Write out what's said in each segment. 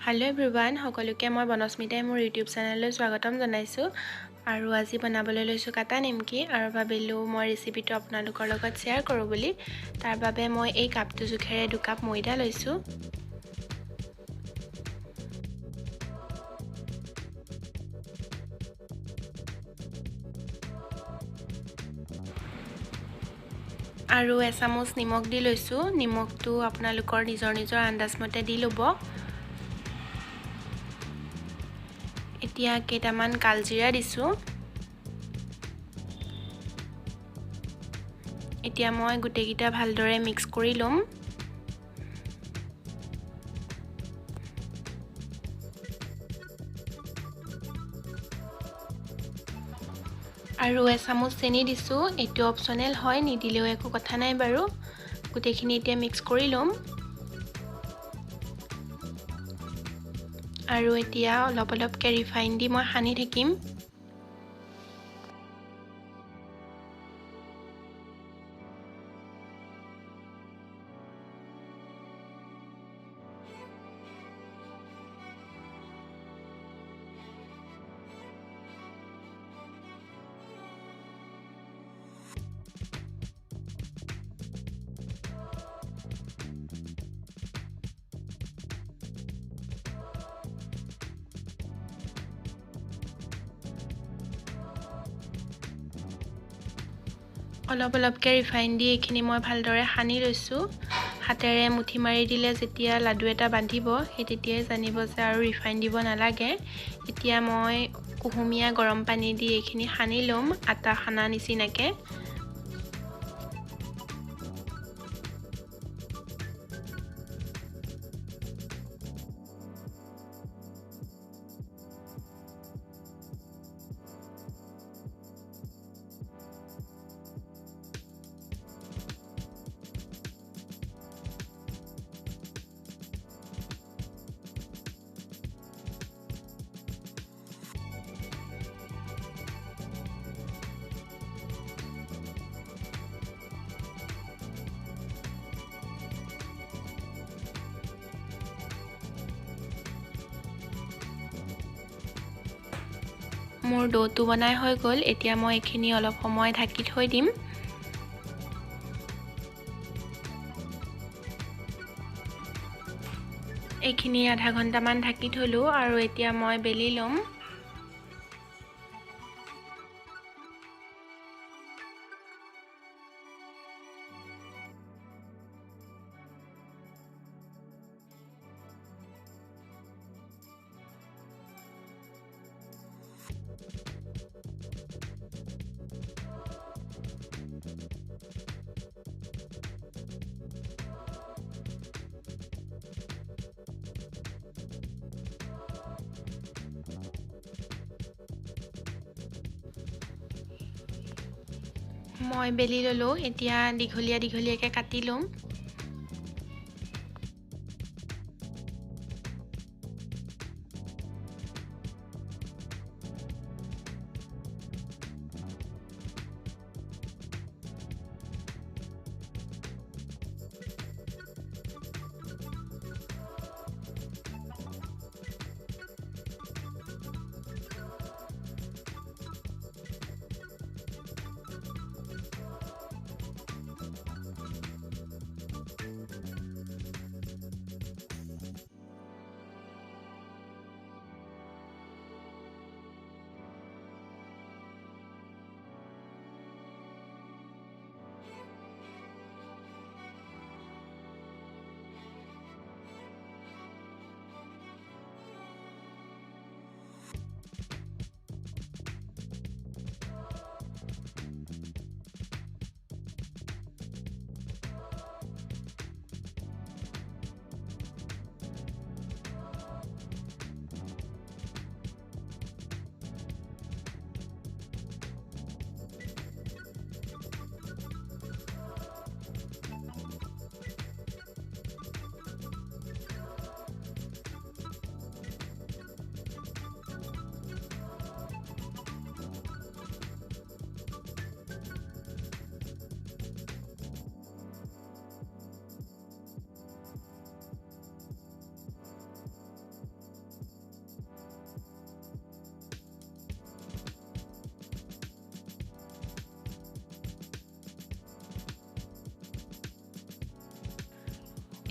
hello everyone সকলোকে মই বনস্মিতাই মোৰ ইউটিউব চেনেললৈ স্বাগতম জনাইছো আৰু আজি বনাবলৈ লৈছো কাটা নিমকি আৰু ভাবিলো মই ৰেচিপিটো আপোনালোকৰ লগত শেয়াৰ কৰো বুলি তাৰ বাবে মই এই কাপটো জুখেৰে 2 কাপ ময়দা লৈছো আৰু এচামুচ নিমখ দি লৈছো নিমখটো আপোনালোকৰ নিজৰ আন্দাজমতে দি লব এতিয়া কেইটামান কালজিৰা দিছো এতিয়া মই গুটেকিটা ভালদৰে মিক্স কৰি লম আৰু এচামুচ চেনি দিছো এটো অপচনেল হয় নিদিলেও একো কথা নাই বাৰু গুটেখিনি এতিয়া মিক্স কৰি লম আৰু এতিয়া অলপকে ৰিফাইন দি মই হানি থাকিম অলপকে ৰিফাইন দি এখিনি মই ভালদৰে হানি লৈছো হাতেৰে মুঠি মাৰি দিলে যেতিয়া লাডু এটা বান্ধিব সেই তেতিয়াই জানিব যে আৰু ৰিফাইন দিব নালাগে এতিয়া মই কুহুমিয়া গৰম পানী দি এখিনি হানি লম আটা হানা নিচিনাকে মোৰ ডোটো বনাই হৈ গল এতিয়া মই এখিনি অলপ সময় ঢাকি থৈ দিম এখিনি আধা ঘন্টা মান ঢাকি থলো আৰু এতিয়া মই বেলি লম মই বেলি ললো এতিয়া দীঘলীয়াকে কাটি লম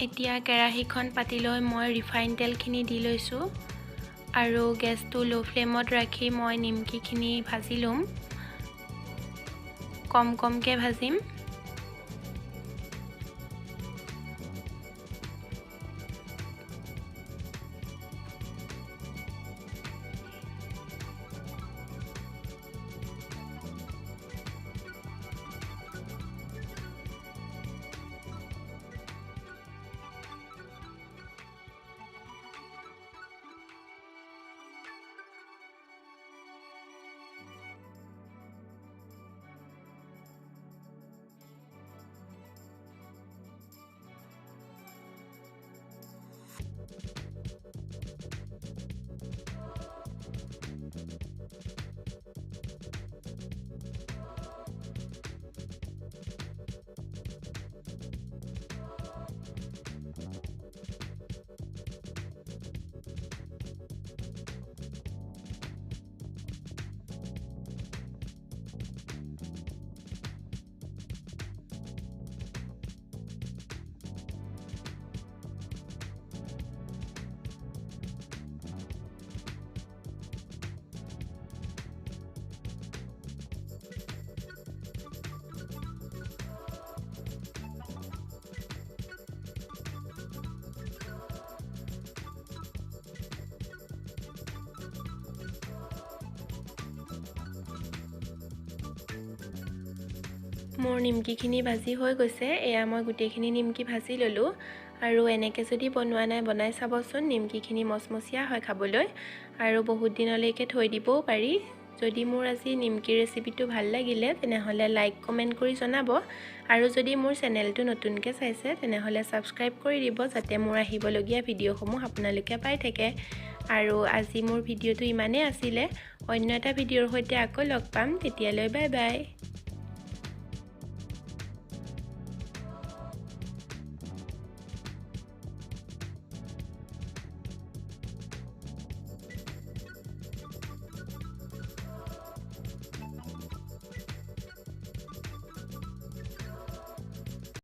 এতিয়া কেৰাহীখন পাতি লৈ মই ৰিফাইন তেলখিনি দি লৈছোঁ আৰু গেছটো লো ফ্লেমত ৰাখি মই নিমকিখিনি ভাজি ল'ম কমকৈ ভাজিম মোৰ নিমকিখিনি ভাজি হৈ গৈছে এয়া মই গোটেইখিনি নিমকি ভাজি ল'লোঁ আৰু এনেকৈ যদি বনোৱা নাই বনাই চাবচোন নিমকিখিনি মচমচীয়া হয় খাবলৈ আৰু বহুত দিনলৈকে থৈ দিবও পাৰি যদি মোৰ আজি নিমকি ৰেচিপিটো ভাল লাগিলে তেনেহ'লে লাইক কমেণ্ট কৰি জনাব আৰু যদি মোৰ চেনেলটো নতুনকৈ চাইছে তেনেহ'লে ছাবস্ক্ৰাইব কৰি দিব যাতে মোৰ আহিবলগীয়া ভিডিঅ'সমূহ আপোনালোকে পাই থাকে আৰু আজি মোৰ ভিডিঅ'টো ইমানেই আছিলে অন্য এটা ভিডিঅ'ৰ সৈতে আকৌ লগ পাম তেতিয়ালৈ বাই বাই